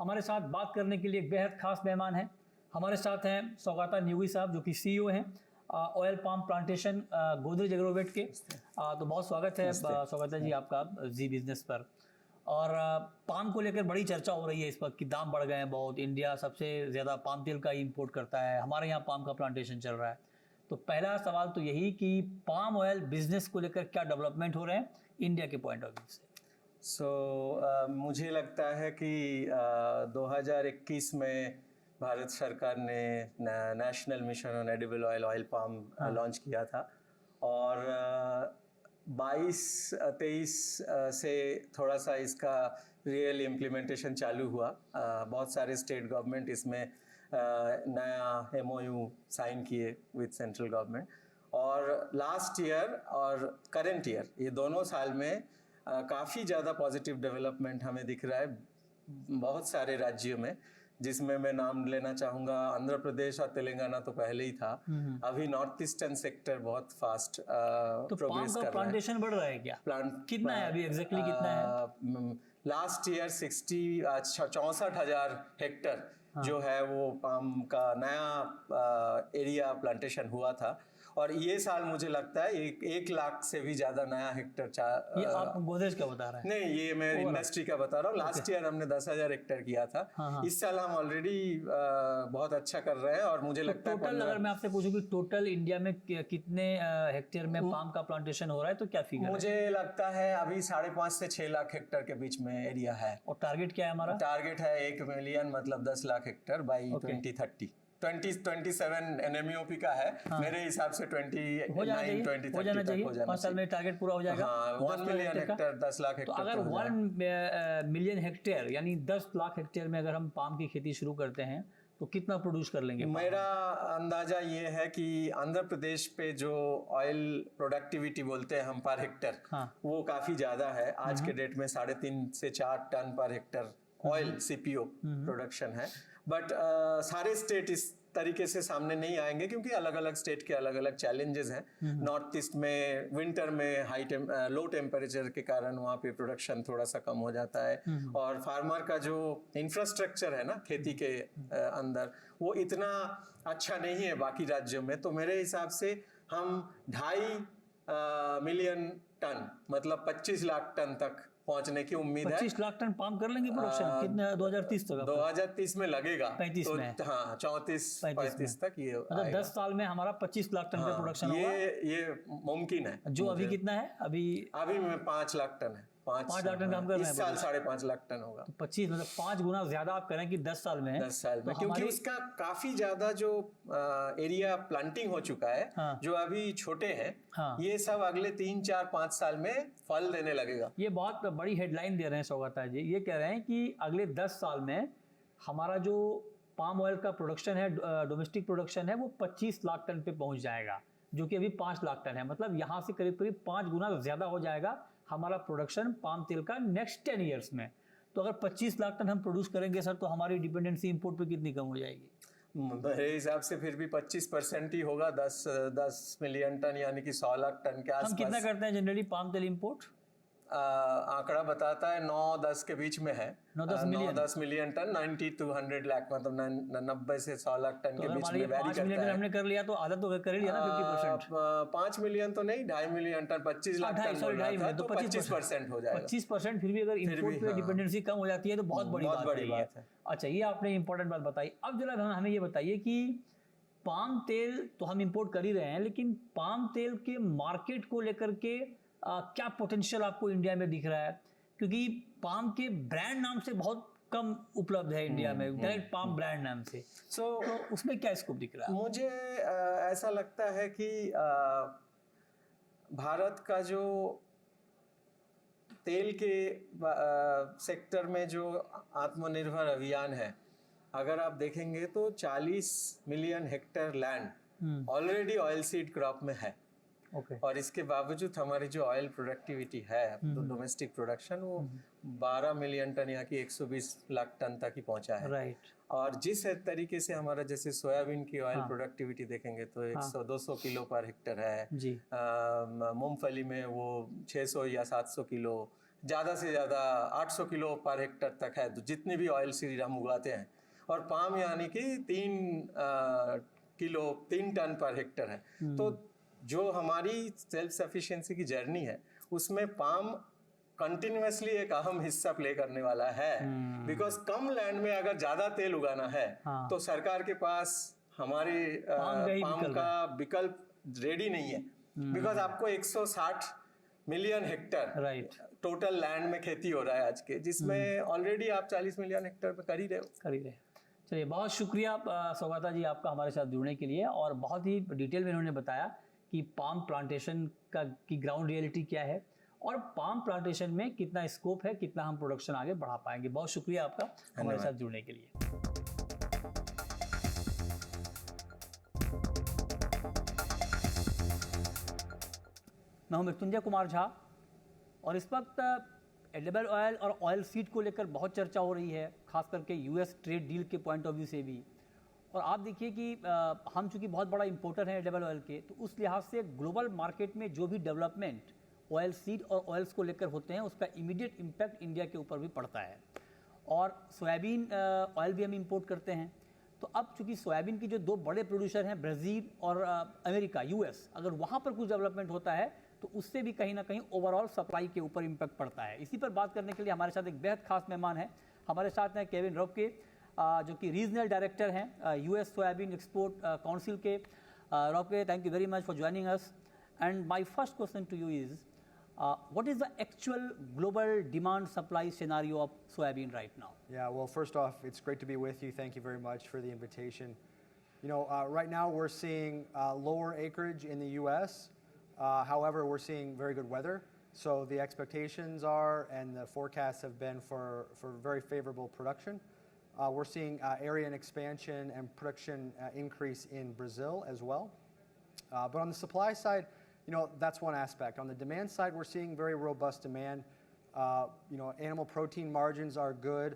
हमारे साथ बात करने के लिए एक बेहद खास मेहमान हैं। हमारे साथ हैं सौगाता नियोगी साहब, जो कि सीईओ हैं oil palm plantation Godrej Agrovet के। तो बहुत स्वागत है सौगाता जी आपका जी बिजनेस पर। और पाम को लेकर बड़ी चर्चा हो रही है इस वक्त कि दाम बढ़ गए हैं बहुत। इंडिया सबसे ज़्यादा पाम तेल का इंपोर्ट करता है, हमारे यहाँ पाम का प्लांटेशन चल रहा है। तो पहला सवाल तो यही कि पाम ऑयल बिजनेस को लेकर क्या डेवलपमेंट हो रहे हैं इंडिया के पॉइंट ऑफ व्यू से। मुझे लगता है कि 2021 में भारत सरकार ने national mission on edible oil palm launch किया था और 22-23 से थोड़ा सा इसका रियल इम्प्लीमेंटेशन चालू हुआ। बहुत सारे स्टेट गवर्नमेंट इसमें नया MOU साइन किए विद सेंट्रल गवर्नमेंट, और लास्ट ईयर और करंट ईयर ये दोनों साल में काफ़ी ज़्यादा पॉजिटिव डेवलपमेंट हमें दिख रहा है बहुत सारे राज्यों में, जिसमें मैं नाम लेना चाहूँगा आंध्र प्रदेश और तेलंगाना तो पहले ही था। अभी नॉर्थ ईस्टर्न सेक्टर बहुत फास्ट तो प्रोग्रेस कर रहा है। प्लांटेशन बढ़ रहा है क्या? कितना है अभी एग्जैक्टली कितना है? लास्ट ईयर 64,000 हेक्टर जो है वो पाम का नया एरिया प्लांटेशन हुआ था, और ये साल मुझे लगता है 1 लाख से भी ज्यादा नया हेक्टर ये आप गोदरेज का बता रहे हैं? नहीं, ये मैं इंडस्ट्री का बता रहा हूँ। लास्ट ईयर हमने 10,000 हेक्टर किया था। इस साल हम ऑलरेडी बहुत अच्छा कर रहे हैं, और मुझे लगता है टोटल अगर मैं आपसे पूछूं कि टोटल इंडिया में कितने हेक्टेयर में पाम का प्लांटेशन हो रहा है तो क्या फिगर है? मुझे लगता है अभी 5.5 से 6 लाख हेक्टर के बीच में एरिया है। और टारगेट क्या है हमारा? टारगेट है 1 मिलियन मतलब 10 लाख हेक्टर बाई 2030। 2027 NMEOP का है। मेरे हिसाब से 29-2030 हो जाना चाहिए। 5 साल में टारगेट पूरा हो जाएगा। 1 मिलियन हेक्टर 10 लाख हेक्टर। तो अगर 1 मिलियन हेक्टेयर यानी 10 लाख हेक्टेयर में अगर हम पाम की खेती शुरू करते हैं तो कितना प्रोड्यूस कर लेंगे? मेरा अंदाजा ये है कि आंध्र प्रदेश पे जो ऑयल प्रोडक्टिविटी बोलते हैं हम पर हेक्टर, वो काफी ज्यादा है। आज के डेट में 3.5 से 4 टन पर हेक्टर ऑयल CPO प्रोडक्शन है। बट सारे स्टेट इस तरीके से सामने नहीं आएंगे, क्योंकि अलग अलग स्टेट के अलग अलग चैलेंजेस हैं। नॉर्थ ईस्ट में विंटर में लो टेम्परेचर के कारण वहाँ पे प्रोडक्शन थोड़ा सा कम हो जाता है, और फार्मर का जो इंफ्रास्ट्रक्चर है ना खेती के अंदर, वो इतना अच्छा नहीं है बाकी राज्यों में। तो मेरे हिसाब से हम 2.5 मिलियन टन मतलब 25 लाख टन तक पहुंचने की उम्मीद है। 25 लाख टन पाम कर लेंगे प्रोडक्शन कितने 2030 तक? 2030 में लगेगा 35 तो में, हाँ 34-35 तक ये मतलब 10 साल में हमारा 25 लाख टन का प्रोडक्शन होगा। ये मुमकिन है। जो अभी कितना है? अभी में 5 लाख टन है। 5 लाख टन काम कर रहे हैं। इस साल 5.5 लाख टन होगा। तो 25 मतलब 5 गुना ज्यादा आप करें कि 10 साल में। 10 साल में, क्योंकि उसका काफी ज्यादा जो एरिया प्लांटिंग हो चुका है, जो अभी छोटे हैं, ये सब अगले 3-4-5 साल में फल देने लगेगा। ये बहुत बड़ी हेडलाइन दे रहे हैं सौगाता जी। ये कह रहे हैं कि अगले 10 साल में हमारा जो पाम ऑयल का प्रोडक्शन है, डोमेस्टिक प्रोडक्शन है, वो 25 लाख टन पे पहुंच जाएगा, जो कि अभी 5 लाख टन है। मतलब यहाँ से करीब करीब 5 गुना ज्यादा हो जाएगा हमारा प्रोडक्शन पाम तेल का नेक्स्ट 10 ईयर्स में। तो अगर 25 लाख टन हम प्रोड्यूस करेंगे सर, तो हमारी डिपेंडेंसी इंपोर्ट पे कितनी कम हो जाएगी? मेरे हिसाब से फिर भी 25% ही होगा। 10 मिलियन टन यानी कि 100 लाख टन के आसपास। हम कितना करते हैं जनरली पाम तेल इंपोर्ट? आंकड़ा बताता है 9-10 के बीच में है। 9-10 मिलियन टन 90 to 100 लाख मतलब 90 से 100 लाख टन के बीच में वैरी करता है। 5 मिलियन हमने कर लिया तो आधा तो कर ही लिया ना 50%। 5 मिलियन तो नहीं, 2.5 मिलियन टन 25 लाख टन तो 25% हो जाएगा। 25% फिर भी अगर इंपोर्ट पे डिपेंडेंसी कम हो जाती है तो बहुत बड़ी बात है। अच्छा, ये आपने इंपॉर्टेंट बात बताई। अब जरा हमें ये बताइए कि पाम तेल तो हम इंपोर्ट कर ही रहे हैं, लेकिन पाम तेल के मार्केट को लेकर के क्या पोटेंशियल आपको इंडिया में दिख रहा है? क्योंकि पाम के ब्रांड नाम से बहुत कम उपलब्ध है इंडिया में, डायरेक्ट पाम ब्रांड नाम से। तो उसमें क्या स्कोप दिख रहा है? मुझे ऐसा लगता है कि भारत का जो तेल के सेक्टर में जो आत्मनिर्भर अभियान है, अगर आप देखेंगे तो 40 million hectare land already oil seed crop में है। और इसके बावजूद हमारी जो ऑयल प्रोडक्टिविटी है, डोमेस्टिक प्रोडक्शन, वो 12 मिलियन टन या कि 120 लाख टन तक ही पहुंचा है। और जिस तरीके से हमारा जैसे सोयाबीन की ऑयल प्रोडक्टिविटी देखेंगे तो 100-200 किलो पर हेक्टर है। मूंगफली में वो 600 या 700 किलो ज़्यादा से ज़्यादा 800 किलो पर हेक्टर तक है, तो जितनी भी ऑयल सीड हम उगाते हैं। और पाम यानी कि 3 टन पर हेक्टर है। तो जो हमारी सेल्फ सफिशिएंसी की जर्नी है उसमें पाम कंटिन्यूसली एक अहम हिस्सा प्ले करने वाला है। बिकॉज कम लैंड में अगर ज़्यादा तेल उगाना है तो सरकार के पास हमारे पाम का विकल्प रेडी नहीं है। बिकॉज आपको 160 मिलियन हेक्टर टोटल लैंड में खेती हो रहा है आज के, जिसमें ऑलरेडी आप 40 मिलियन हेक्टर पे कर ही रहे हो। चलिए, बहुत शुक्रिया सौगाता जी आपका हमारे साथ जुड़ने के लिए, और बहुत ही डिटेल में इन्होंने बताया कि पाम प्लांटेशन की ग्राउंड रियलिटी क्या है और पाम प्लांटेशन में कितना स्कोप है, कितना हम प्रोडक्शन आगे बढ़ा पाएंगे। बहुत शुक्रिया आपका हमारे साथ जुड़ने के लिए। मैं हूं मृत्युंजय कुमार झा, और इस वक्त एडिबल ऑयल और ऑयल सीड को लेकर बहुत चर्चा हो रही है, खास करके यूएस ट्रेड डील के पॉइंट ऑफ व्यू से भी। और आप देखिए कि हम चूंकि बहुत बड़ा इंपोर्टर हैं एडिबल ऑयल के, तो उस लिहाज से ग्लोबल मार्केट में जो भी डेवलपमेंट ऑयल सीड और ऑयल्स को लेकर होते हैं उसका इमीडिएट इम्पैक्ट इंडिया के ऊपर भी पड़ता है। और सोयाबीन ऑयल भी हम इंपोर्ट करते हैं। तो अब चूंकि सोयाबीन की जो दो बड़े प्रोड्यूसर हैं ब्राज़ील और अमेरिका यूएस, अगर वहाँ पर कुछ डेवलपमेंट होता है तो उससे भी कहीं ना कहीं ओवरऑल सप्लाई के ऊपर इम्पैक्ट पड़ता है। इसी पर बात करने के लिए हमारे साथ एक बेहद खास मेहमान है। हमारे साथ हैं केविन रॉबके, जो कि रीजनल डायरेक्टर हैं यूएस सोयाबीन एक्सपोर्ट काउंसिल के। Roepke, thank you very much for joining us. And my first question to you is what is the actual global demand supply scenario of soybean right now? Yeah, well, first off, it's great to be with you. Thank you very much for the invitation. You know, right now we're seeing lower acreage in the U.S. However, we're seeing very good weather. So the expectations are, and the forecasts have been for very favorable production. We're seeing area and expansion and production increase in Brazil as well. But on the supply side, you know, that's one aspect. On the demand side, we're seeing very robust demand. You know, animal protein margins are good.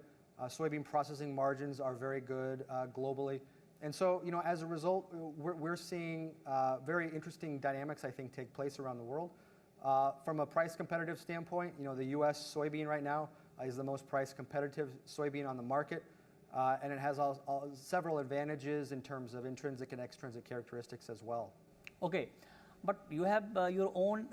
Soybean processing margins are very good globally. And so, you know, as a result, we're seeing very interesting dynamics, I think, take place around the world. From a price competitive standpoint, you know, the U.S. soybean right now is the most price competitive soybean on the market. And it has several advantages in terms of intrinsic and extrinsic characteristics as well. Okay. But you have your own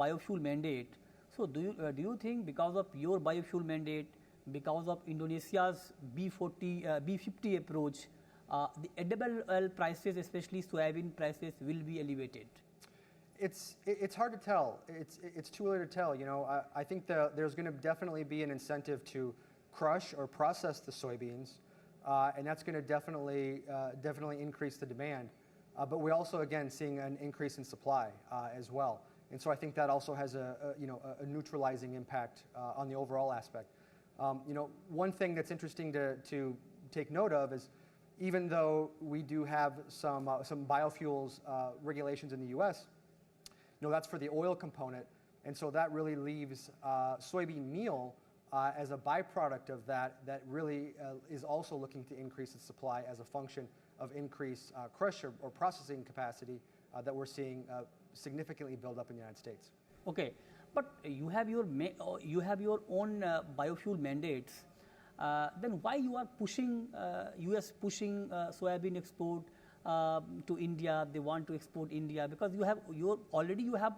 biofuel mandate. So do you think because of your biofuel mandate, because of Indonesia's B50 approach, the edible oil prices, especially soybean prices, will be elevated? It's hard to tell. It's too early to tell. You know, I think there's going to definitely be an incentive to crush or process the soybeans, and that's going to definitely increase the demand. But we're also, again, seeing an increase in supply as well. And so I think that also has a neutralizing impact on the overall aspect. You know, one thing that's interesting to take note of is even though we do have some biofuels regulations in the U.S., you know, that's for the oil component. And so that really leaves soybean meal as a byproduct of that really is also looking to increase its supply as a function of increased crush or processing capacity that we're seeing significantly build up in the United States. Okay, but you have your own biofuel mandates. Then why you are pushing U.S. pushing soybean export to India? They want to export India because already you have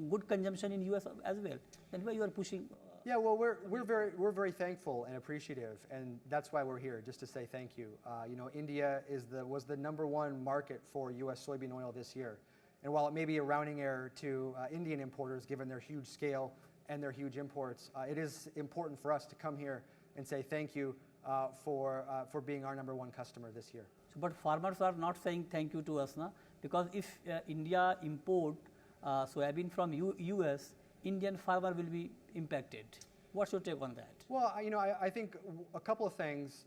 good consumption in U.S. as well. Then why you are pushing? Yeah, well, we're very thankful and appreciative, and that's why we're here, just to say thank you. You know, India was the #1 market for U.S. soybean oil this year, and while it may be a rounding error to Indian importers, given their huge scale and their huge imports, it is important for us to come here and say thank you for being our #1 customer this year. So, but farmers are not saying thank you to us, na? Because if India import soybean from U.S., Indian farmer will be impacted. What's your take on that? Well, you know, I think a couple of things.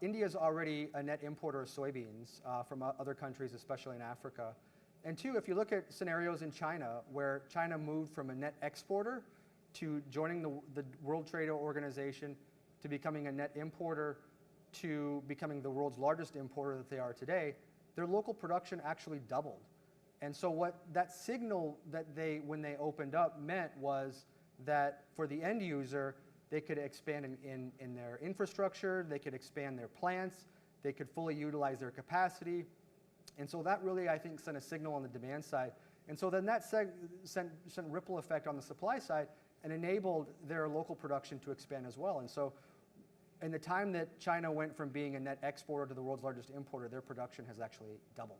India is already a net importer of soybeans from other countries, especially in Africa. And two, if you look at scenarios in China, where China moved from a net exporter to joining the World Trade Organization, to becoming a net importer, to becoming the world's largest importer that they are today, their local production actually doubled. And so what that signal that when they opened up meant was that for the end user, they could expand in their infrastructure, they could expand their plants, they could fully utilize their capacity. And so that really, I think, sent a signal on the demand side. And so then that sent ripple effect on the supply side and enabled their local production to expand as well. And so in the time that China went from being a net exporter to the world's largest importer, their production has actually doubled.